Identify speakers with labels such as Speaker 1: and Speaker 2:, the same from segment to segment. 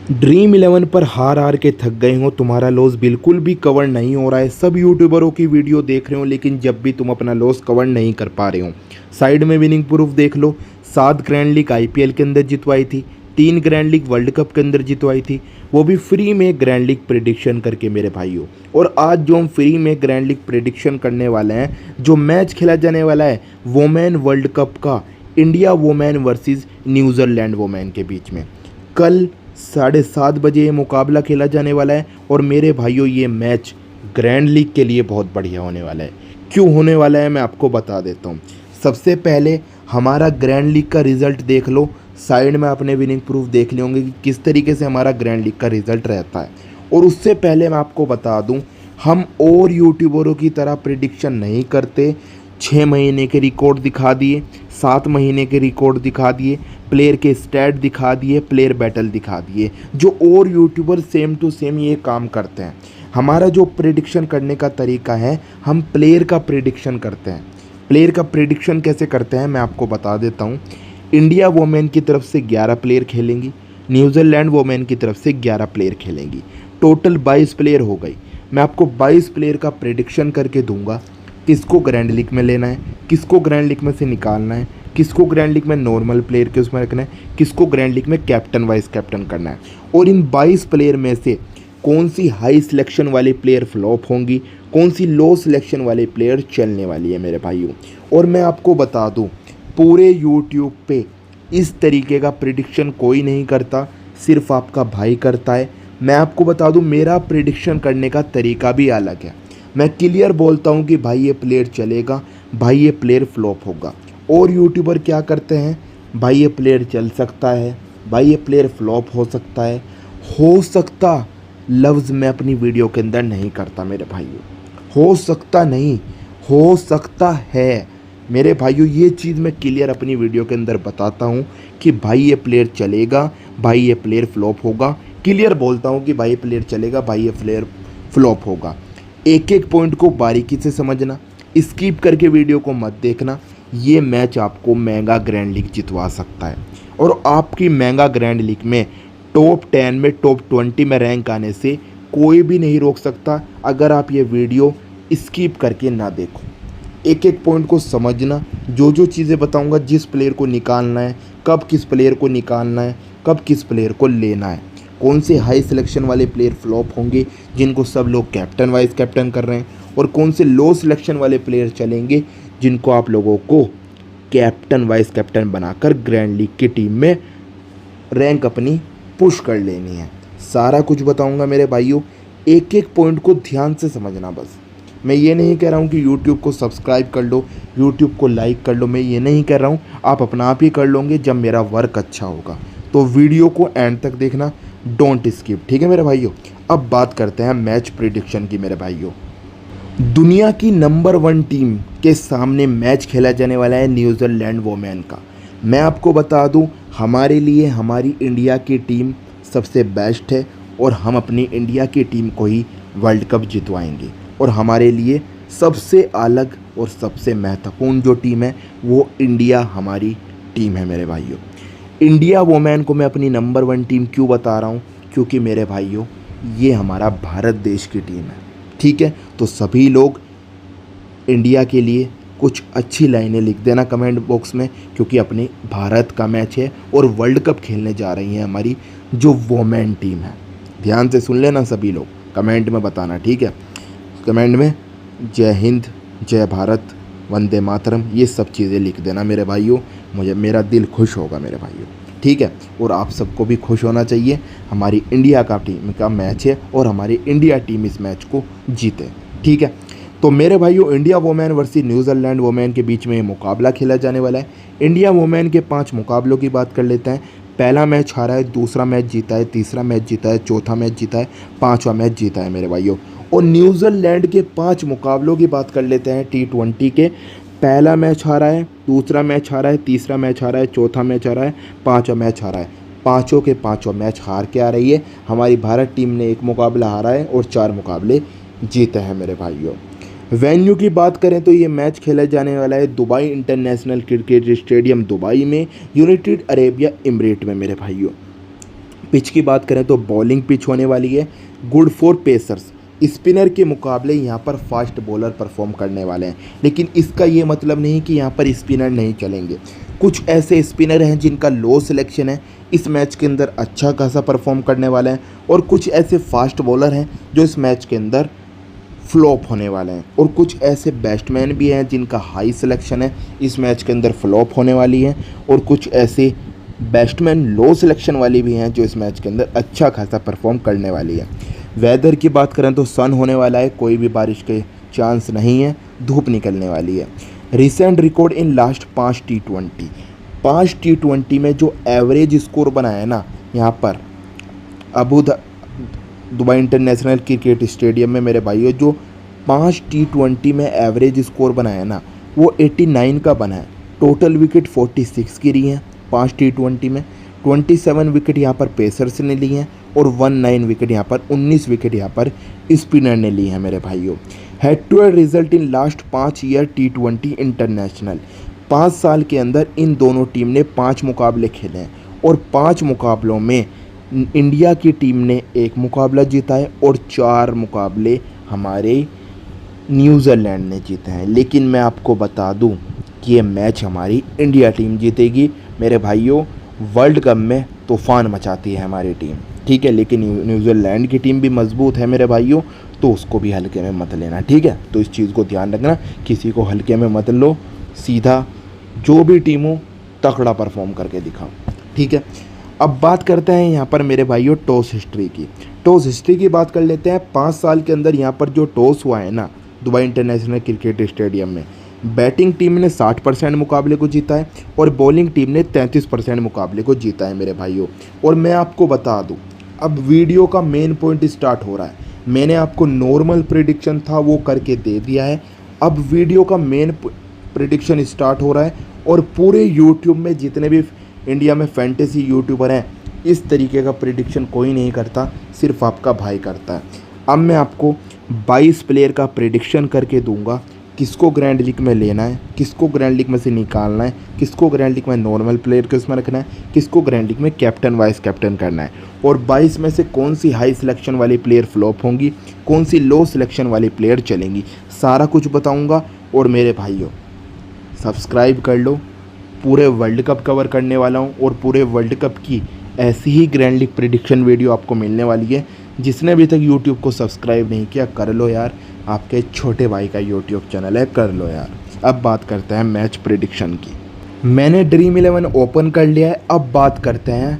Speaker 1: Dream 11 पर हार हार के थक गए हो, तुम्हारा लॉस बिल्कुल भी कवर नहीं हो रहा है। सब यूट्यूबरों की वीडियो देख रहे हो लेकिन जब भी तुम अपना लॉस कवर नहीं कर पा रहे हो। साइड में विनिंग प्रूफ देख लो। 7 ग्रैंड लीग आईपीएल के अंदर जितवाई थी, 3 ग्रैंड लीग वर्ल्ड कप के अंदर जितवाई थी, वो भी फ्री में ग्रैंड लीग प्रिडिक्शन करके मेरे भाइयों। और आज जो हम फ्री में ग्रैंड लीग प्रिडिक्शन करने वाले हैं, जो मैच खेला जाने वाला है वोमेन वर्ल्ड कप का, India women versus New Zealand women के बीच में, कल 7:30 बजे ये मुकाबला खेला जाने वाला है। और मेरे भाइयों, ये मैच ग्रैंड लीग के लिए बहुत बढ़िया होने वाला है। क्यों होने वाला है मैं आपको बता देता हूँ। सबसे पहले हमारा ग्रैंड लीग का रिज़ल्ट देख लो। साइड में आपने विनिंग प्रूफ देख लिए होंगे कि किस तरीके से हमारा ग्रैंड लीग का रिज़ल्ट रहता है। और उससे पहले मैं आपको बता दूँ, हम और यूट्यूबरों की तरह प्रिडिक्शन नहीं करते। 6 महीने के रिकॉर्ड दिखा दिए, 7 महीने के रिकॉर्ड दिखा दिए, प्लेयर के स्टैट दिखा दिए, प्लेयर बैटल दिखा दिए। जो और यूट्यूबर सेम टू सेम ये काम करते हैं। हमारा जो प्रिडिक्शन करने का तरीका है, हम प्लेयर का प्रिडिक्शन करते हैं। प्लेयर का प्रिडिक्शन कैसे करते हैं मैं आपको बता देता हूँ। इंडिया वोमेन की तरफ से 11 प्लेयर खेलेंगी, न्यूजीलैंड वोमेन की तरफ से 11 प्लेयर खेलेंगी। टोटल 22 प्लेयर हो गई। मैं आपको 22 प्लेयर का प्रिडिक्शन करके दूंगा, किसको ग्रैंड लीग में लेना है, किसको ग्रैंड लीग में से निकालना है, किसको ग्रैंड लीग में नॉर्मल प्लेयर के उसमें रखना है, किसको ग्रैंड लीग में कैप्टन वाइस कैप्टन करना है। और इन 22 प्लेयर में से कौन सी हाई सिलेक्शन वाले प्लेयर फ्लॉप होंगी, कौन सी लो सिलेक्शन वाले प्लेयर चलने वाली है मेरे भाइयों। और मैं आपको बता दूं, पूरे यूट्यूब पे इस तरीके का प्रिडिक्शन कोई नहीं करता, सिर्फ आपका भाई करता है। मैं आपको बता दूं, मेरा प्रिडिक्शन करने का तरीका भी अलग है। मैं क्लियर बोलता हूं कि भाई ये प्लेयर चलेगा, भाई ये प्लेयर फ्लॉप होगा। और यूट्यूबर क्या करते हैं, भाई ये प्लेयर चल सकता है, भाई ये प्लेयर फ्लॉप हो सकता है। हो सकता लफ्ज़ मैं अपनी वीडियो के अंदर नहीं करता मेरे भाइयों। हो सकता नहीं, हो सकता है मेरे भाइयों। ये चीज़ मैं क्लियर अपनी वीडियो के अंदर बताता हूँ कि भाई ये प्लेयर चलेगा, भाई ये प्लेयर फ्लॉप होगा। क्लियर बोलता हूँ कि भाई ये प्लेयर चलेगा, भाई ये प्लेयर फ्लॉप होगा। एक एक पॉइंट को बारीकी से समझना, स्किप करके वीडियो को मत देखना। ये मैच आपको महंगा ग्रैंड लीग जितवा सकता है। और आपकी महंगा ग्रैंड लीग में टॉप 10 में, टॉप 20 में रैंक आने से कोई भी नहीं रोक सकता, अगर आप ये वीडियो स्किप करके ना देखो। एक एक पॉइंट को समझना, जो जो चीज़ें बताऊंगा, जिस प्लेयर को निकालना है, कब किस प्लेयर को निकालना है, कब किस प्लेयर को लेना है, कौन से हाई सिलेक्शन वाले प्लेयर फ्लॉप होंगे जिनको सब लोग कैप्टन वाइस कैप्टन कर रहे हैं, और कौन से लो सिलेक्शन वाले प्लेयर चलेंगे जिनको आप लोगों को कैप्टन वाइस कैप्टन बनाकर ग्रैंड लीग की टीम में रैंक अपनी पुश कर लेनी है। सारा कुछ बताऊंगा मेरे भाइयों। एक एक पॉइंट को ध्यान से समझना बस। मैं ये नहीं कह रहा हूँ कि YouTube को सब्सक्राइब कर लो, YouTube को लाइक कर लो, मैं ये नहीं कह रहा हूँ। आप अपना आप ही कर लोगे जब मेरा वर्क अच्छा होगा। तो वीडियो को एंड तक देखना, डोंट स्किप, ठीक है मेरे भाइयों। अब बात करते हैं मैच प्रिडिक्शन की मेरे भाइयों। दुनिया की नंबर 1 टीम के सामने मैच खेला जाने वाला है न्यूजीलैंड वोमेन का। मैं आपको बता दूं, हमारे लिए हमारी इंडिया की टीम सबसे बेस्ट है और हम अपनी इंडिया की टीम को ही वर्ल्ड कप जितवाएंगे। और हमारे लिए सबसे अलग और सबसे महत्वपूर्ण जो टीम है वो इंडिया हमारी टीम है मेरे भाइयों। इंडिया वोमेन को मैं अपनी नंबर 1 टीम क्यों बता रहा हूँ, क्योंकि मेरे भाइयों ये हमारा भारत देश की टीम है, ठीक है। तो सभी लोग इंडिया के लिए कुछ अच्छी लाइनें लिख देना कमेंट बॉक्स में, क्योंकि अपने भारत का मैच है और वर्ल्ड कप खेलने जा रही है हमारी जो वोमेन टीम है। ध्यान से सुन लेना सभी लोग, कमेंट में बताना, ठीक है। कमेंट में जय हिंद, जय भारत, वंदे मातरम, ये सब चीज़ें लिख देना मेरे भाइयों। मेरा दिल खुश होगा मेरे भाइयों, ठीक है। और आप सबको भी खुश होना चाहिए। हमारी इंडिया का टीम का मैच है और हमारी इंडिया टीम इस मैच को जीते, ठीक है। तो मेरे भाइयों, India women versus New Zealand women के बीच में ये मुकाबला खेला जाने वाला है। इंडिया वोमेन के 5 मुकाबलों की बात कर लेते हैं। पहला मैच हारा है, दूसरा मैच जीता है, तीसरा मैच जीता है, चौथा मैच जीता है, 5वां मैच जीता है मेरे भाइयों। और न्यूजीलैंड के 5 मुकाबलों की बात कर लेते हैं T20 के। पहला मैच हारा है, दूसरा मैच हारा है, तीसरा मैच हारा है, चौथा मैच हारा है, 5वां मैच हारा है। पाँचों के पाँचों मैच हार के आ रही है। हमारी भारत टीम ने 1 मुकाबला हारा है और 4 मुकाबले जीते हैं मेरे भाइयों। वेन्यू की बात करें तो ये मैच खेला जाने वाला है Dubai international cricket stadium Dubai में, यूनाइटेड अरेबिया एमिरेट में मेरे भाइयों। पिच की बात करें तो बॉलिंग पिच होने वाली है, गुड फॉर पेसर्स। स्पिनर के मुकाबले यहाँ पर फास्ट बॉलर परफॉर्म करने वाले हैं, लेकिन इसका ये मतलब नहीं कि यहाँ पर स्पिनर नहीं चलेंगे। कुछ ऐसे स्पिनर हैं जिनका लो सिलेक्शन है, इस मैच के अंदर अच्छा खासा परफॉर्म करने वाले हैं, और कुछ ऐसे फास्ट बॉलर हैं जो इस मैच के अंदर फ्लॉप होने वाले हैं, और कुछ ऐसे बैट्समैन भी हैं जिनका हाई सिलेक्शन है, इस मैच के अंदर फ्लॉप होने वाली है, और कुछ ऐसे बैट्समैन लो सिलेक्शन वाली भी हैं जो इस मैच के अंदर अच्छा खासा परफॉर्म करने वाली है। वेदर की बात करें तो सन होने वाला है, कोई भी बारिश के चांस नहीं है, धूप निकलने वाली है। Recent record in last 5 T20, 5 T20 में जो एवरेज स्कोर बनाया है ना, यहाँ पर दुबई इंटरनेशनल क्रिकेट स्टेडियम में मेरे भाइयों, जो 5 T20 में एवरेज स्कोर बनाया है ना, वो 89 का बना है। टोटल विकेट 46 गिरी हैं 5 T20 में, 27 विकेट यहाँ पर पेसर्स ने ली हैं, और 19 विकेट यहाँ पर 19 विकेट यहाँ पर स्पिनर ने ली हैं मेरे भाइयों। Head to head result in last 5 year T20 international, 5 साल के अंदर इन दोनों टीम ने 5 मुकाबले खेले हैं, और 5 मुकाबलों में इंडिया की टीम ने 1 मुकाबला जीता है, और 4 मुकाबले हमारे न्यूजीलैंड ने जीते हैं। लेकिन मैं आपको बता दूं कि ये मैच हमारी इंडिया टीम जीतेगी मेरे भाइयों। वर्ल्ड कप में तूफ़ान मचाती है हमारी टीम, ठीक है, लेकिन न्यूजीलैंड की टीम भी मजबूत है मेरे भाइयों, तो उसको भी हल्के में मत लेना, ठीक है। तो इस चीज़ को ध्यान रखना, किसी को हल्के में मत लो, सीधा जो भी टीम हो तगड़ा परफॉर्म करके दिखाओ, ठीक है। अब बात करते हैं यहाँ पर मेरे भाइयों टॉस हिस्ट्री की। टॉस हिस्ट्री की बात कर लेते हैं। 5 साल के अंदर यहाँ पर जो टॉस हुआ है ना दुबई इंटरनेशनल क्रिकेट स्टेडियम में, बैटिंग टीम ने 60% मुकाबले को जीता है, और बॉलिंग टीम ने 33% मुकाबले को जीता है मेरे भाइयों। और मैं आपको बता दूं, अब वीडियो का मेन पॉइंट स्टार्ट हो रहा है। मैंने आपको नॉर्मल प्रेडिक्शन था वो करके दे दिया है, अब वीडियो का मेन प्रेडिक्शन स्टार्ट हो रहा है। और पूरे यूट्यूब में जितने भी इंडिया में फैंटेसी यूट्यूबर हैं, इस तरीके का प्रेडिक्शन कोई नहीं करता, सिर्फ आपका भाई करता है। अब मैं आपको 22 प्लेयर का प्रेडिक्शन करके दूंगा, किसको ग्रैंड लीग में लेना है, किसको ग्रैंड लीग में से निकालना है, किसको ग्रैंड लीग में नॉर्मल प्लेयर के उसमें रखना है, किसको ग्रैंड लीग में कैप्टन वाइस कैप्टन करना है, और 22 में से कौन सी हाई सिलेक्शन वाली प्लेयर फ्लॉप होंगी, कौन सी लो सिलेक्शन वाली प्लेयर चलेंगी, सारा कुछ बताऊंगा। और मेरे भाइयों सब्सक्राइब कर लो, पूरे वर्ल्ड कप कवर करने वाला हूँ, और पूरे वर्ल्ड कप की ऐसी ही ग्रैंड लीग प्रेडिक्शन वीडियो आपको मिलने वाली है। जिसने अभी तक यूट्यूब को सब्सक्राइब नहीं किया कर लो यार, आपके छोटे भाई का यूट्यूब चैनल है, कर लो यार। अब बात करते हैं मैच प्रेडिक्शन की। मैंने ड्रीम 11 ओपन कर लिया है। अब बात करते हैं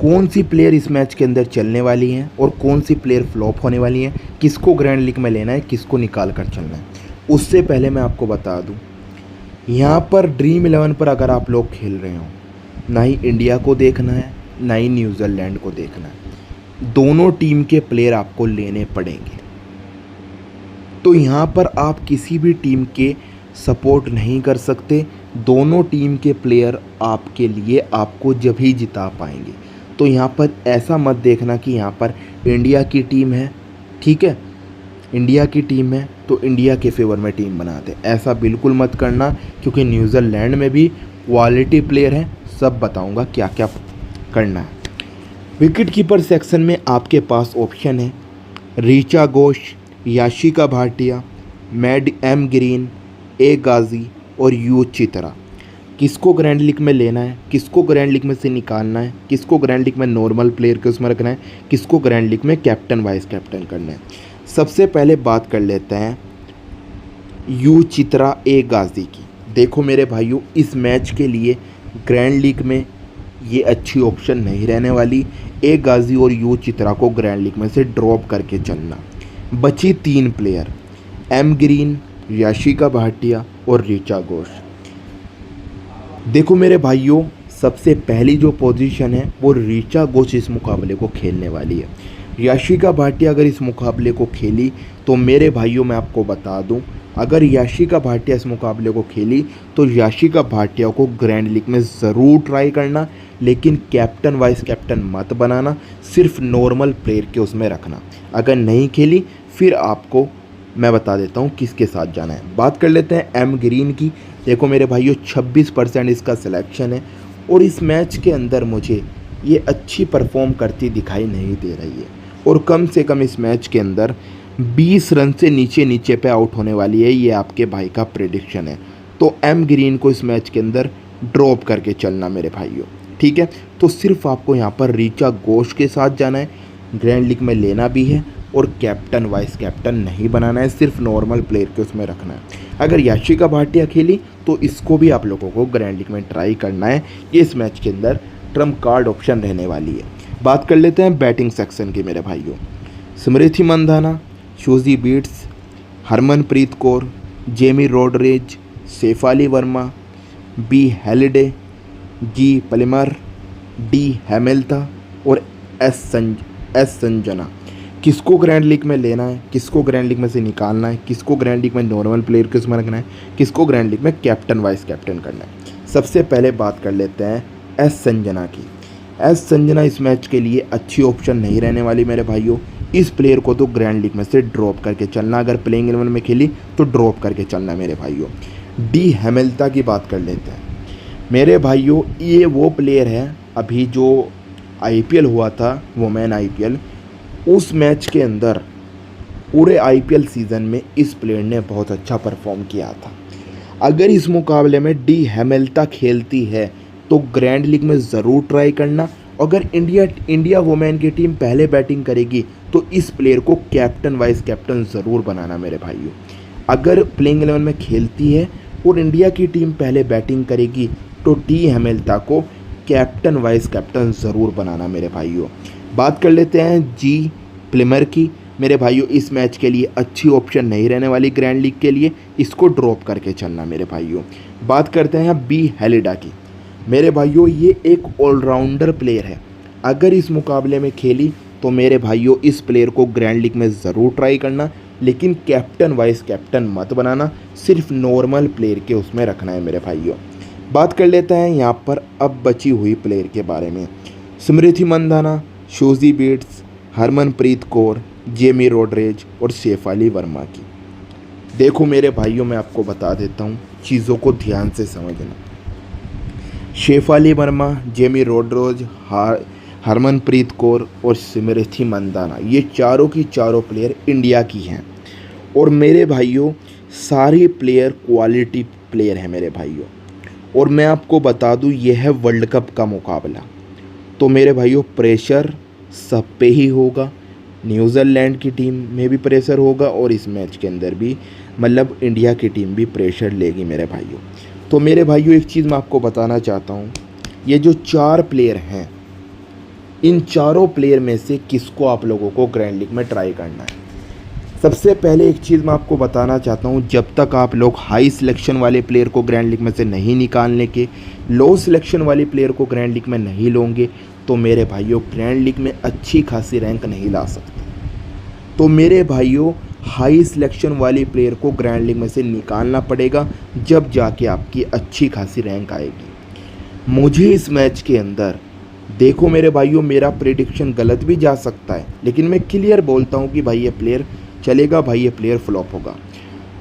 Speaker 1: कौन सी प्लेयर इस मैच के अंदर चलने वाली हैं और कौन सी प्लेयर फ्लॉप होने वाली हैं, किसको ग्रैंड लीग में लेना है, किसको निकाल कर चलना है। उससे पहले मैं आपको बता दूं, यहाँ पर ड्रीम 11 पर अगर आप लोग खेल रहे हो, ना ही इंडिया को देखना है ना ही न्यूजीलैंड को देखना है, दोनों टीम के प्लेयर आपको लेने पड़ेंगे। तो यहाँ पर आप किसी भी टीम के सपोर्ट नहीं कर सकते, दोनों टीम के प्लेयर आपके लिए आपको जब ही जिता पाएंगे। तो यहाँ पर ऐसा मत देखना कि यहाँ पर इंडिया की टीम है, ठीक है, इंडिया की टीम है तो इंडिया के फेवर में टीम बनाते, ऐसा बिल्कुल मत करना, क्योंकि न्यूजीलैंड में भी क्वालिटी प्लेयर हैं, सब बताऊंगा क्या क्या करना है। विकेट कीपर सेक्शन में आपके पास ऑप्शन है Richa Ghosh, Yastika Bhatia, Maddy M Green, A Ghazi और यू चित्रा। किसको ग्रैंड लीग में लेना है, किसको ग्रैंड लीग में से निकालना है, किसको ग्रैंड लीग में नॉर्मल प्लेयर के उसमें रखना है, किसको ग्रैंड लीग में कैप्टन वाइस कैप्टन करना है। सबसे पहले बात कर लेते हैं यू चित्रा ए गाजी की। देखो मेरे भाइयों, इस मैच के लिए ग्रैंड लीग में ये अच्छी ऑप्शन नहीं रहने वाली। ए गाजी और यू चित्रा को ग्रैंड लीग में से ड्रॉप करके चलना। बची 3 player, M Green, Yashika Bhatia और ऋचा घोष। देखो मेरे भाइयों, सबसे पहली जो पोजीशन है वो ऋचा घोष इस मुकाबले को खेलने वाली है। याशिका भाटिया अगर इस मुकाबले को खेली तो मेरे भाइयों मैं आपको बता दूं, अगर याशिका भाटिया इस मुकाबले को खेली तो याशिका भाटिया को ग्रैंड लीग में ज़रूर ट्राई करना, लेकिन कैप्टन वाइस कैप्टन मत बनाना, सिर्फ नॉर्मल प्लेयर के उसमें रखना। अगर नहीं खेली फिर आपको मैं बता देता हूँ किसके साथ जाना है। बात कर लेते हैं एम ग्रीन की। देखो मेरे भाइयों, 26% इसका सिलेक्शन है और इस मैच के अंदर मुझे ये अच्छी परफॉर्म करती दिखाई नहीं दे रही है और कम से कम इस मैच के अंदर 20 रन से नीचे नीचे पे आउट होने वाली है, ये आपके भाई का प्रेडिक्शन है। तो एम ग्रीन को इस मैच के अंदर ड्रॉप करके चलना मेरे भाइयों, ठीक है। तो सिर्फ आपको यहाँ पर ऋचा घोष के साथ जाना है, ग्रैंड लीग में लेना भी है और कैप्टन वाइस कैप्टन नहीं बनाना है, सिर्फ नॉर्मल प्लेयर के उसमें रखना है। अगर याशिका भाटिया खेली तो इसको भी आप लोगों को ग्रैंड लीग में ट्राई करना है, ये इस मैच के अंदर ट्रम्प कार्ड ऑप्शन रहने वाली है। बात कर लेते हैं बैटिंग सेक्शन की मेरे भाइयों। Smriti Mandhana, Suzie Bates, Harmanpreet Kaur, Jemi Rodrigues, Shafali Verma, B Halliday, G Plimmer, D Hamilton और एस संजना। किसको ग्रैंड लीग में लेना है, किसको ग्रैंड लीग में से निकालना है, किसको ग्रैंड लीग में नॉर्मल प्लेयर के उसमें रखना है, किसको ग्रैंड लीग में कैप्टन वाइस कैप्टन करना है। सबसे पहले बात कर लेते हैं एस संजना की। एस संजना इस मैच के लिए अच्छी ऑप्शन नहीं रहने वाली मेरे भाइयों। इस प्लेयर को तो ग्रैंड लीग में से ड्रॉप करके चलना, अगर प्लेइंग 11 में खेली तो ड्रॉप करके चलना मेरे भाइयों। डी हेमिल्टन की बात कर लेते हैं मेरे भाइयों। ये वो प्लेयर है, अभी जो आईपीएल हुआ था वुमेन आईपीएल, उस मैच के अंदर पूरे आईपीएल सीज़न में इस प्लेयर ने बहुत अच्छा परफॉर्म किया था। अगर इस मुकाबले में डी हेमिल्टन खेलती है तो ग्रैंड लीग में ज़रूर ट्राई करना। अगर इंडिया वुमेन की टीम पहले बैटिंग करेगी तो इस प्लेयर को कैप्टन वाइस कैप्टन ज़रूर बनाना मेरे भाइयों। अगर प्लेइंग 11 में खेलती है और इंडिया की टीम पहले बैटिंग करेगी तो डी हेमिल्टन को कैप्टन वाइस कैप्टन ज़रूर बनाना मेरे भाइयों। बात कर लेते हैं जी पलिमर की मेरे भाइयों। इस मैच के लिए अच्छी ऑप्शन नहीं रहने वाली ग्रैंड लीग के लिए, इसको ड्रॉप करके चलना मेरे भाइयों। बात करते हैं बी हेलिडा की मेरे भाइयों। ये एक ऑलराउंडर प्लेयर है, अगर इस मुकाबले में खेली तो मेरे भाइयों इस प्लेयर को ग्रैंड लीग में ज़रूर ट्राई करना, लेकिन कैप्टन वाइस कैप्टन मत बनाना, सिर्फ नॉर्मल प्लेयर के उसमें रखना है मेरे भाइयों। बात कर लेते हैं यहाँ पर अब बची हुई प्लेयर के बारे में। स्मृति मंधाना, शूजी बीट्स, हरमनप्रीत कौर, जेमी रॉड्रिग्स और शेफाली वर्मा की। देखो मेरे भाइयों, मैं आपको बता देता हूँ, चीज़ों को ध्यान से समझना। शेफाली वर्मा, जेमी रॉड्रिग्स, हरमनप्रीत कौर और स्मृति मंधाना, ये चारों की चारों प्लेयर इंडिया की हैं और मेरे भाइयों सारे प्लेयर क्वालिटी प्लेयर हैं मेरे भाइयों। और मैं आपको बता दूं, यह है वर्ल्ड कप का मुकाबला, तो मेरे भाइयों प्रेशर सब पे ही होगा। न्यूजीलैंड की टीम में भी प्रेशर होगा और इस मैच के अंदर भी, मतलब इंडिया की टीम भी प्रेशर लेगी मेरे भाइयों। तो मेरे भाइयों एक चीज़ मैं आपको बताना चाहता हूँ, ये जो 4 प्लेयर हैं, इन चारों प्लेयर में से किसको आप लोगों को ग्रैंड लीग में ट्राई करना है। सबसे पहले एक चीज़ मैं आपको बताना चाहता हूँ, जब तक आप लोग हाई सिलेक्शन वाले प्लेयर को ग्रैंड लीग में से नहीं निकालने के, लो सिलेक्शन वाले प्लेयर को ग्रैंड लीग में नहीं लोगे तो मेरे भाइयों ग्रैंड लीग में अच्छी खासी रैंक नहीं ला सकते। तो मेरे भाइयों हाई सिलेक्शन वाली प्लेयर को ग्रैंड लीग में से निकालना पड़ेगा, जब जाके आपकी अच्छी खासी रैंक आएगी। मुझे इस मैच के अंदर, देखो मेरे भाइयों, मेरा प्रेडिक्शन गलत भी जा सकता है, लेकिन मैं क्लियर बोलता हूँ कि भाई ये प्लेयर चलेगा, भाई ये प्लेयर फ्लॉप होगा।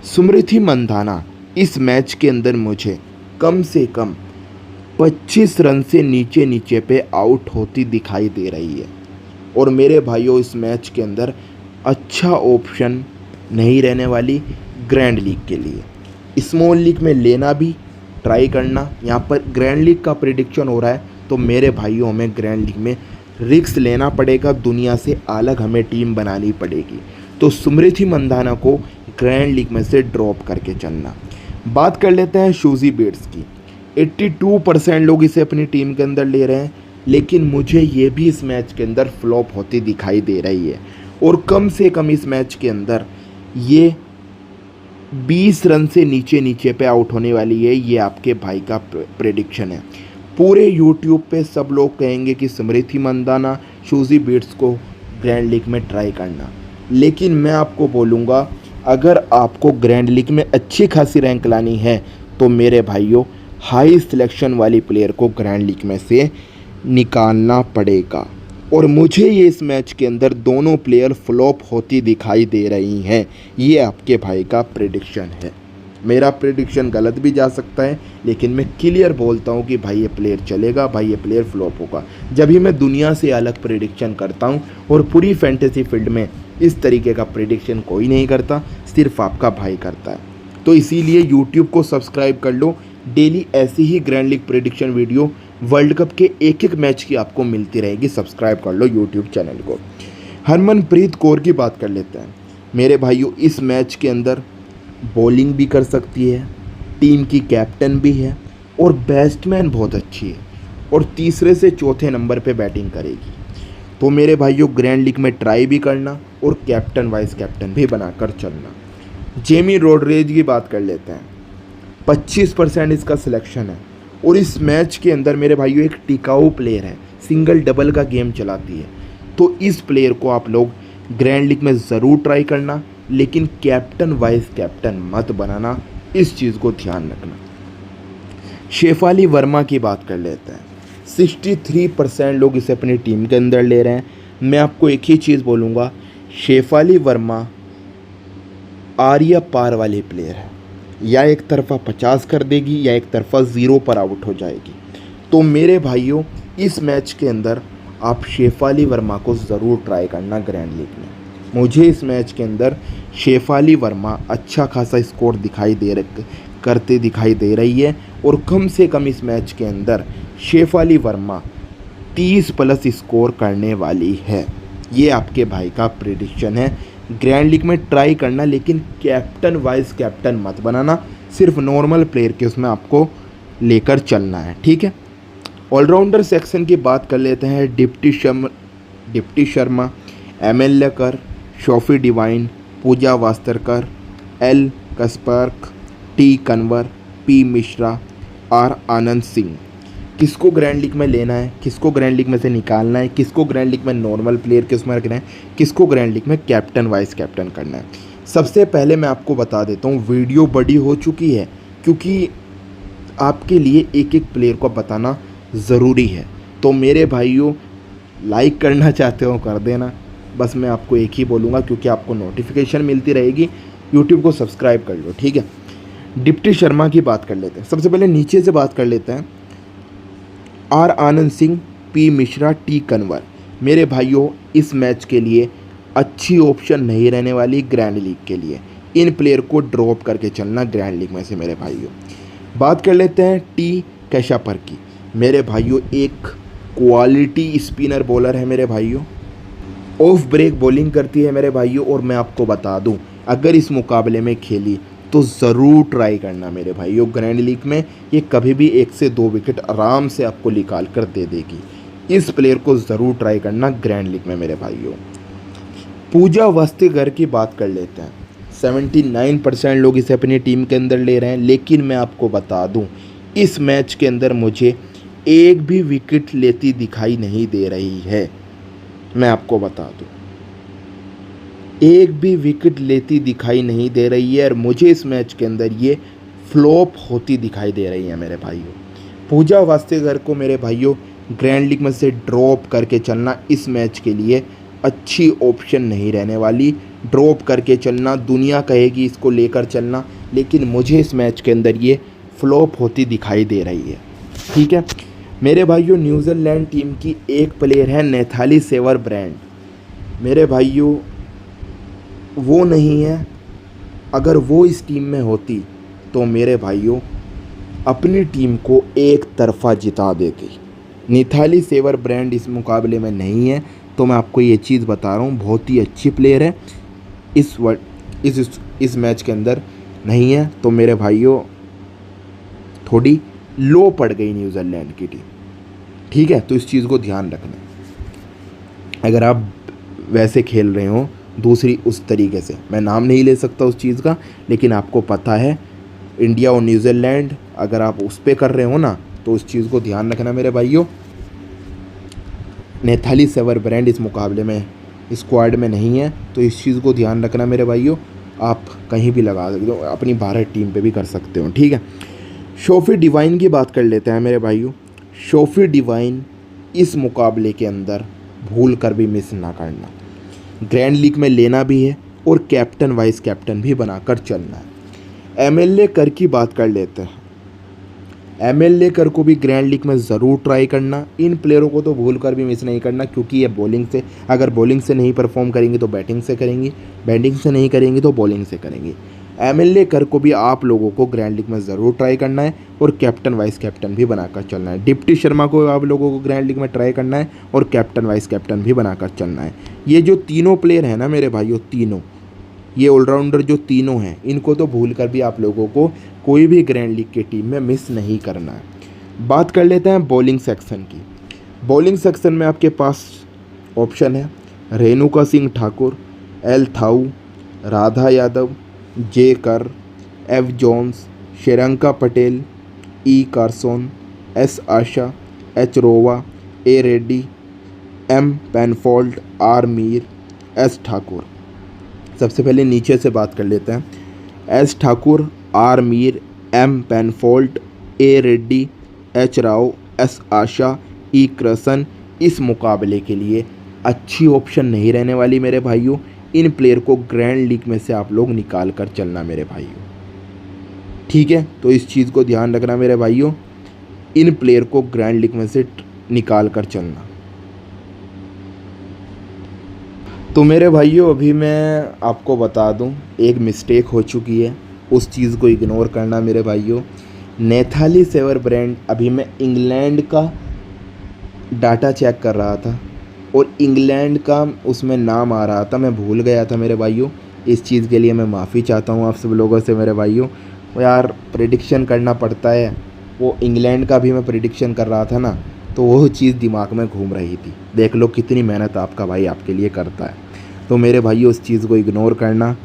Speaker 1: स्मृति मंधाना इस मैच के अंदर मुझे कम से कम 25 रन से नीचे नीचे पे आउट होती दिखाई दे रही है। और मेरे भाइयों इस मैच के अंदर अच्छा ऑप्शन नहीं रहने वाली ग्रैंड लीग के लिए। स्मॉल लीग में लेना भी ट्राई करना, यहाँ पर ग्रैंड लीग का प्रेडिक्शन हो रहा है तो मेरे भाइयों हमें ग्रैंड लीग में रिस्क लेना पड़ेगा, दुनिया से अलग हमें टीम बनानी पड़ेगी। तो स्मृति मंधाना को ग्रैंड लीग में से ड्रॉप करके चलना। बात कर लेते हैं शूजी बीट्स की। 82% लोग इसे अपनी टीम के अंदर ले रहे हैं, लेकिन मुझे ये भी इस मैच के अंदर फ्लॉप होती दिखाई दे रही है और कम से कम इस मैच के अंदर ये 20 रन से नीचे नीचे पे आउट होने वाली है। ये आपके भाई का प्रेडिक्शन है। पूरे यूट्यूब पे सब लोग कहेंगे कि स्मृति मंधाना, शूजी बीट्स को ग्रैंड लीग में ट्राई करना, लेकिन मैं आपको बोलूँगा अगर आपको ग्रैंड लीग में अच्छी खासी रैंक लानी है तो मेरे भाइयों हाई सिलेक्शन वाली प्लेयर को ग्रैंड लीग में से निकालना पड़ेगा। और मुझे ये इस मैच के अंदर दोनों प्लेयर फ्लॉप होती दिखाई दे रही हैं। ये आपके भाई का प्रेडिक्शन है। मेरा प्रेडिक्शन गलत भी जा सकता है, लेकिन मैं क्लियर बोलता हूँ कि भाई ये प्लेयर चलेगा, भाई ये प्लेयर फ्लॉप होगा। जब भी मैं दुनिया से अलग प्रेडिक्शन करता हूँ, और पूरी फैंटेसी फील्ड में इस तरीके का प्रेडिक्शन कोई नहीं करता, सिर्फ आपका भाई करता है। तो इसीलिए यूट्यूब को सब्सक्राइब कर लो, डेली ऐसी ही grand league prediction video world cup के एक एक मैच की आपको मिलती रहेगी। सब्सक्राइब कर लो यूट्यूब चैनल को। हरमनप्रीत कौर की बात कर लेते हैं। मेरे भाइयों, इस मैच के अंदर बॉलिंग भी कर सकती है, टीम की कैप्टन भी है, और बैट्समैन बहुत अच्छी है, और तीसरे से चौथे नंबर पे बैटिंग करेगी। तो मेरे भाइयों, ग्रैंड लीग में ट्राई भी करना और कैप्टन वाइस कैप्टन भी बनाकर चलना। जेमी रोड्रिगेज की बात कर लेते हैं। 25% इसका सिलेक्शन है, और इस मैच के अंदर मेरे भाइयों एक टिकाऊ प्लेयर है, सिंगल डबल का गेम चलाती है। तो इस प्लेयर को आप लोग ग्रैंड लीग में ज़रूर ट्राई करना, लेकिन कैप्टन वाइस कैप्टन मत बनाना, इस चीज़ को ध्यान रखना। शेफाली वर्मा की बात कर लेते हैं। 63% लोग इसे अपनी टीम के अंदर ले रहे हैं। मैं आपको एक ही चीज़ बोलूँगा, शेफाली वर्मा आर्या पार वाली प्लेयर है, या एक तरफा 50 कर देगी या एक तरफा 0 पर आउट हो जाएगी। तो मेरे भाइयों, इस मैच के अंदर आप शेफाली वर्मा को ज़रूर ट्राई करना ग्रैंड लीग में। मुझे इस मैच के अंदर शेफाली वर्मा अच्छा खासा स्कोर करते दिखाई दे रही है, और कम से कम इस मैच के अंदर शेफाली वर्मा 30+ स्कोर करने वाली है। ये आपके भाई का प्रेडिक्शन है। ग्रैंड लीग में ट्राई करना, लेकिन कैप्टन वाइस कैप्टन मत बनाना, सिर्फ नॉर्मल प्लेयर के उसमें आपको लेकर चलना है, ठीक है। ऑलराउंडर सेक्शन की बात कर लेते हैं। डिप्टी शर्मा, एमएल लेकर, Sophie Devine, Pooja Vastrakar, L Kasperek, T Kanwar, P Mishra, R Anand Singh. किसको ग्रैंड लीग में लेना है, किसको ग्रैंड लीग में से निकालना है, किसको ग्रैंड लीग में नॉर्मल प्लेयर के उसमें रखना है, किसको ग्रैंड लीग में कैप्टन वाइस कैप्टन करना है। सबसे पहले मैं आपको बता देता हूँ, वीडियो बड़ी हो चुकी है, क्योंकि आपके लिए एक एक प्लेयर को बताना ज़रूरी है। तो मेरे भाइयों, लाइक करना चाहते हो कर देना, बस मैं आपको एक ही बोलूँगा, क्योंकि आपको नोटिफिकेशन मिलती रहेगी। यूट्यूब को सब्सक्राइब कर लो, ठीक है। डिप्टी शर्मा की बात कर लेते हैं। सबसे पहले नीचे से बात कर लेते हैं। R Anand Singh, P Mishra, T Kanwar. मेरे भाइयों, इस मैच के लिए अच्छी ऑप्शन नहीं रहने वाली ग्रैंड लीग के लिए। इन प्लेयर को ड्रॉप करके चलना ग्रैंड लीग में से मेरे भाइयों। बात कर लेते हैं टी कैशापर की। मेरे भाइयों, एक क्वालिटी स्पिनर बॉलर है मेरे भाइयों, ऑफ ब्रेक बॉलिंग करती है मेरे भाइयों। और मैं आपको बता दूं, अगर इस मुकाबले में खेली तो ज़रूर ट्राई करना मेरे भाइयों। ग्रैंड लीग में ये कभी भी 1 से 2 विकेट आराम से आपको निकाल कर दे देगी। इस प्लेयर को ज़रूर ट्राई करना ग्रैंड लीग में मेरे भाइयों। पूजा वास्तरकर की बात कर लेते हैं। 79% लोग इसे अपनी टीम के अंदर ले रहे हैं, लेकिन मैं आपको बता दूं, इस मैच के अंदर मुझे एक भी विकेट लेती दिखाई नहीं दे रही है। मैं आपको बता दूं, एक भी विकेट लेती दिखाई नहीं दे रही है, और मुझे इस मैच के अंदर ये फ्लॉप होती दिखाई दे रही है मेरे भाइयों। पूजा वास्तरकर को मेरे भाइयों ग्रैंड लीग में से ड्रॉप करके चलना इस मैच के लिए अच्छी ऑप्शन नहीं रहने वाली। ड्रॉप करके चलना, दुनिया कहेगी इसको लेकर चलना, लेकिन मुझे इस मैच के अंदर ये फ्लॉप होती दिखाई दे रही है, ठीक है मेरे भाइयों। न्यूजीलैंड टीम की एक प्लेयर है नैथाली सेवरब्रैंड। मेरे भाइयों, वो नहीं है, अगर वो इस टीम में होती तो मेरे भाइयों अपनी टीम को एक तरफा जिता देती। नैथाली सेवरब्रैंड इस मुकाबले में नहीं है, तो मैं आपको ये चीज़ बता रहा हूँ, बहुत ही अच्छी प्लेयर है। इस मैच के अंदर नहीं है, तो मेरे भाइयों थोड़ी लो पड़ गई न्यूजीलैंड की टीम, ठीक है। तो इस चीज़ को ध्यान रखना। अगर आप वैसे खेल रहे हो दूसरी उस तरीके से, मैं नाम नहीं ले सकता उस चीज़ का, लेकिन आपको पता है इंडिया और न्यूजीलैंड, अगर आप उस पर कर रहे हो ना, तो उस चीज़ को ध्यान रखना मेरे भाइयों। नैथाली सेवरब्रैंड इस मुकाबले में स्क्वाड में नहीं है, तो इस चीज़ को ध्यान रखना मेरे भाइयों। आप कहीं भी लगा सकते हो, अपनी भारत टीम पे भी कर सकते हो, ठीक है। शॉफी डिवाइन की बात कर लेते हैं मेरे भाइयों। शॉफी डिवाइन इस मुकाबले के अंदर भूल कर भी मिस ना करना। ग्रैंड लीग में लेना भी है और कैप्टन वाइस कैप्टन भी बनाकर चलना है। एमएलए कर की बात कर लेते हैं। एमएलए कर को भी ग्रैंड लीग में ज़रूर ट्राई करना। इन प्लेयरों को तो भूल कर भी मिस नहीं करना, क्योंकि ये बॉलिंग से, अगर बॉलिंग से नहीं परफॉर्म करेंगे तो बैटिंग से करेंगी, बैटिंग से नहीं करेंगी तो बॉलिंग से करेंगी। एमएलए कर को भी आप लोगों को ग्रैंड लीग में ज़रूर ट्राई करना है और कैप्टन वाइस कैप्टन भी बनाकर चलना है। डिप्टी शर्मा को आप लोगों को ग्रैंड लीग में ट्राई करना है और कैप्टन वाइस कैप्टन भी बनाकर चलना है। ये जो तीनों प्लेयर हैं ना मेरे भाइयों, तीनों ये ऑलराउंडर जो तीनों हैं, इनको तो भूल कर भी आप लोगों को कोई भी ग्रैंड लीग की टीम में मिस नहीं करना है। बात कर लेते हैं बॉलिंग सेक्शन की। बॉलिंग सेक्शन में आपके पास ऑप्शन है Renuka Singh Thakur, L Tahuhu, Radha Yadav, J Kerr, F Jonas, Shreyanka Patil, E Carson, S Asha, H Rowe, A Reddy, M Penfold, R Mir, S Thakur. सबसे पहले नीचे से बात कर लेते हैं। S Thakur, R Mir, M Penfold, A Reddy, H Rao, S आशा, ई कृष्ण इस मुकाबले के लिए अच्छी ऑप्शन नहीं रहने वाली मेरे भाइयों। इन प्लेयर को ग्रैंड लीग में से आप लोग निकाल कर चलना मेरे भाइयों, ठीक है। तो इस चीज़ को ध्यान रखना मेरे भाइयों, इन प्लेयर को ग्रैंड लीग में से निकाल कर चलना। तो मेरे भाइयों अभी मैं आपको बता दूं, एक मिस्टेक हो चुकी है, उस चीज़ को इग्नोर करना मेरे भाइयों। नेथाली सेवर ब्रांड, अभी मैं इंग्लैंड का डाटा चेक कर रहा था और इंग्लैंड का उसमें नाम आ रहा था, मैं भूल गया था मेरे भाइयों। इस चीज़ के लिए मैं माफ़ी चाहता हूँ आप सब लोगों से मेरे भाइयों। वो यार प्रेडिक्शन करना पड़ता है, वो इंग्लैंड का भी मैं प्रेडिक्शन कर रहा था ना, तो वो चीज़ दिमाग में घूम रही थी। देख लो कितनी मेहनत आपका भाई आपके लिए करता है। तो मेरे भाइयों उस चीज़ को इग्नोर करना।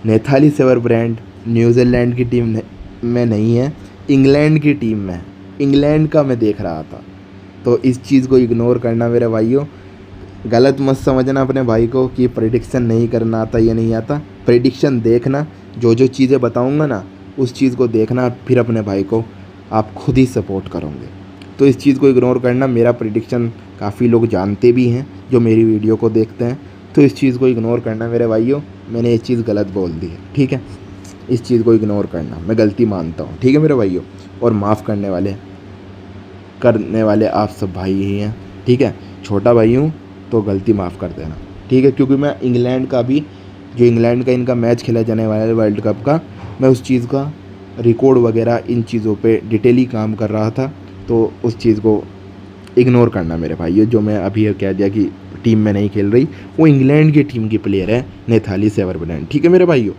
Speaker 1: नेथाली सेवर ब्रांड न्यूजीलैंड की टीम में नहीं है, इंग्लैंड की टीम में है। इंग्लैंड का मैं देख रहा था, तो इस चीज़ को इग्नोर करना मेरे भाइयों। गलत मत समझना अपने भाई को कि प्रेडिक्शन नहीं करना आता या नहीं आता। प्रेडिक्शन देखना, जो जो चीज़ें बताऊंगा ना उस चीज़ को देखना, फिर अपने भाई को आप खुद ही सपोर्ट करोगे। तो इस चीज़ को इग्नोर करना। मेरा प्रेडिक्शन काफ़ी लोग जानते भी हैं जो मेरी वीडियो को देखते हैं, तो इस चीज़ को इग्नोर करना मेरे भाइयों। मैंने ये चीज़ गलत बोल दी है, ठीक है। इस चीज़ को इग्नोर करना, मैं गलती मानता हूँ, ठीक है मेरे भाइयों। और माफ़ करने वाले आप सब भाई ही हैं, ठीक है। छोटा भाई हूँ तो गलती माफ़ कर देना, ठीक है। क्योंकि मैं इंग्लैंड का भी, जो इंग्लैंड का इनका मैच खेला जाने वाला है वर्ल्ड कप का, मैं उस चीज़ का रिकॉर्ड वगैरह इन चीज़ों पे डिटेली काम कर रहा था, तो उस चीज़ को इग्नोर करना मेरे भाइयों। जो मैं अभी कह दिया कि टीम में नहीं खेल रही, वो इंग्लैंड की टीम की प्लेयर है नेथाली सेवर ब्रांड, ठीक है मेरे भाइयों।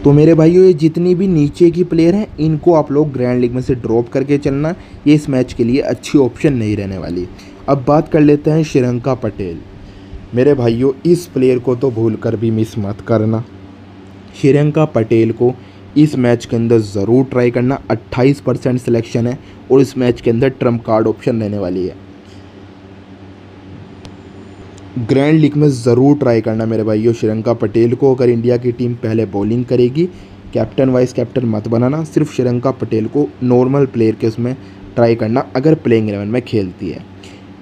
Speaker 1: तो मेरे भाइयों ये जितनी भी नीचे की प्लेयर हैं इनको आप लोग ग्रैंड लीग में से ड्रॉप करके चलना, ये इस मैच के लिए अच्छी ऑप्शन नहीं रहने वाली। अब बात कर लेते हैं श्रेयंका पटेल। मेरे भाइयों इस प्लेयर को तो भूल कर भी मिस मत करना। श्रेयंका पटेल को इस मैच के अंदर ज़रूर ट्राई करना। 28% सिलेक्शन है और इस मैच के अंदर ट्रम्प कार्ड ऑप्शन रहने वाली है। ग्रैंड लीग में ज़रूर ट्राई करना मेरे भाइयों श्रेयंका पटेल को। अगर इंडिया की टीम पहले बॉलिंग करेगी, कैप्टन वाइस कैप्टन मत बनाना, सिर्फ श्रेयंका पटेल को नॉर्मल प्लेयर के उसमें ट्राई करना अगर प्लेइंग 11 में खेलती है।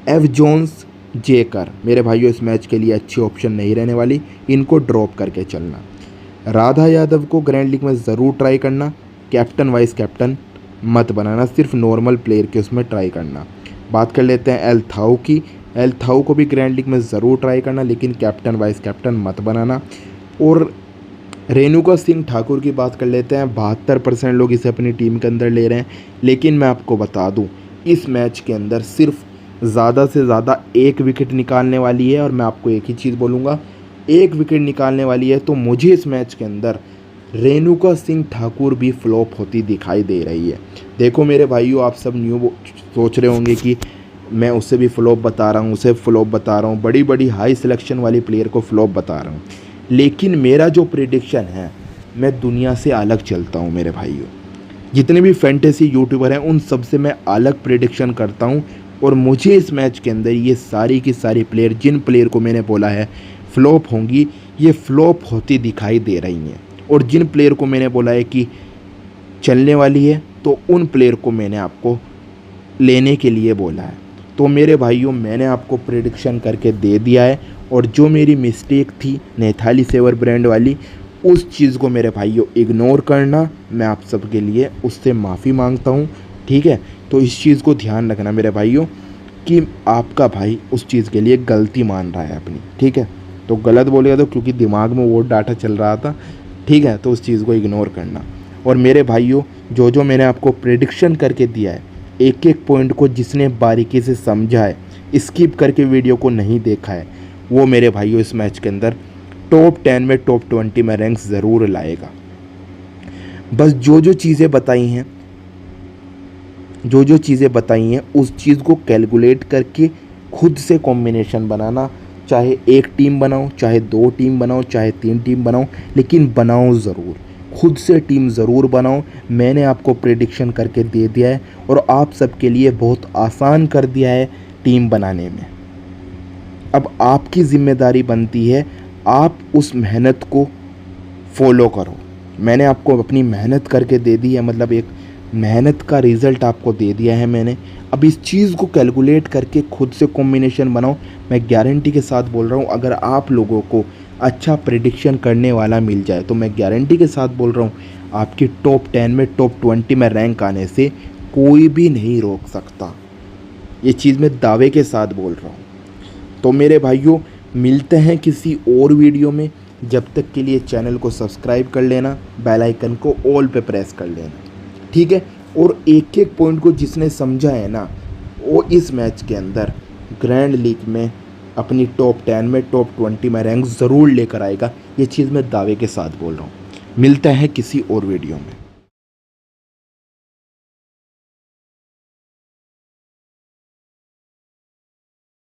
Speaker 1: एफ जोन्स, जे कर मेरे भाइयों इस मैच के लिए अच्छी ऑप्शन नहीं रहने वाली, इनको ड्रॉप करके चलना। राधा यादव को ग्रैंड लीग में ज़रूर ट्राई करना, कैप्टन वाइस कैप्टन मत बनाना, सिर्फ नॉर्मल प्लेयर के उसमें ट्राई करना। बात कर लेते हैं एल थाऊ की। एल थाऊ को भी ग्रैंड लीग में ज़रूर ट्राई करना, लेकिन कैप्टन वाइस कैप्टन मत बनाना। और रेणुका सिंह ठाकुर की बात कर लेते हैं। 72% लोग इसे अपनी टीम के अंदर ले रहे हैं, लेकिन मैं आपको बता दूं इस मैच के अंदर सिर्फ ज़्यादा से ज़्यादा 1 विकेट निकालने वाली है। और मैं आपको एक ही चीज़ बोलूँगा, 1 विकेट निकालने वाली है, तो मुझे इस मैच के अंदर रेणुका सिंह ठाकुर भी फ्लॉप होती दिखाई दे रही है। देखो मेरे भाइयों, आप सब न्यू सोच रहे होंगे कि मैं उससे भी फ्लॉप बता रहा हूँ, उसे फ्लॉप बता रहा हूँ, बड़ी बड़ी हाई सिलेक्शन वाली प्लेयर को फ्लॉप बता रहा हूँ, लेकिन मेरा जो प्रेडिक्शन है, मैं दुनिया से अलग चलता हूँ मेरे भाइयों। जितने भी फैंटेसी यूट्यूबर हैं उन सब से मैं अलग प्रेडिक्शन करता हूँ। और मुझे इस मैच के अंदर ये सारी की सारी प्लेयर, जिन प्लेयर को मैंने बोला है फ्लॉप होंगी, ये फ्लॉप होती दिखाई दे रही हैं। और जिन प्लेयर को मैंने बोला है कि चलने वाली है, तो उन प्लेयर को मैंने आपको लेने के लिए बोला है। तो मेरे भाइयों मैंने आपको प्रेडिक्शन करके दे दिया है। और जो मेरी मिस्टेक थी नेथाली सेवर ब्रांड वाली, उस चीज़ को मेरे भाइयों इग्नोर करना, मैं आप सबके लिए उससे माफ़ी मांगता हूँ, ठीक है। तो इस चीज़ को ध्यान रखना मेरे भाइयों कि आपका भाई उस चीज़ के लिए गलती मान रहा है अपनी, ठीक है। तो गलत बोलेगा तो क्योंकि दिमाग में वो डाटा चल रहा था, ठीक है, तो उस चीज़ को इग्नोर करना। और मेरे भाइयों जो जो मैंने आपको प्रेडिक्शन करके दिया है, एक एक पॉइंट को जिसने बारीकी से समझा है, स्किप करके वीडियो को नहीं देखा है, वो मेरे भाइयों इस मैच के अंदर टॉप 10 में टॉप 20 में रैंक ज़रूर लाएगा। बस जो जो चीज़ें बताई हैं उस चीज़ को कैलकुलेट करके खुद से कॉम्बिनेशन बनाना। चाहे एक टीम बनाओ, चाहे 2 टीम बनाओ, चाहे 3 टीम बनाओ, लेकिन बनाओ ज़रूर, खुद से टीम ज़रूर बनाओ। मैंने आपको प्रेडिक्शन करके दे दिया है और आप सबके लिए बहुत आसान कर दिया है टीम बनाने में। अब आपकी ज़िम्मेदारी बनती है आप उस मेहनत को फॉलो करो। मैंने आपको अपनी मेहनत करके दे दी है, मतलब एक मेहनत का रिज़ल्ट आपको दे दिया है मैंने। अब इस चीज़ को कैलकुलेट करके खुद से कॉम्बिनेशन बनाओ। मैं गारंटी के साथ बोल रहा हूँ, अगर आप लोगों को अच्छा प्रेडिक्शन करने वाला मिल जाए तो मैं गारंटी के साथ बोल रहा हूँ आपकी टॉप 10 में टॉप 20 में रैंक आने से कोई भी नहीं रोक सकता। ये चीज़ मैं दावे के साथ बोल रहा हूँ। तो मेरे भाइयों मिलते हैं किसी और वीडियो में, जब तक के लिए चैनल को सब्सक्राइब कर लेना, बेल आइकन को ऑल पे प्रेस कर लेना, ठीक है। और एक एक पॉइंट को जिसने समझा है ना, वो इस मैच के अंदर ग्रैंड लीग में अपनी टॉप 10 में टॉप 20 में रैंक ज़रूर लेकर आएगा। ये चीज़ मैं दावे के साथ बोल रहा हूँ। मिलता है किसी और वीडियो में।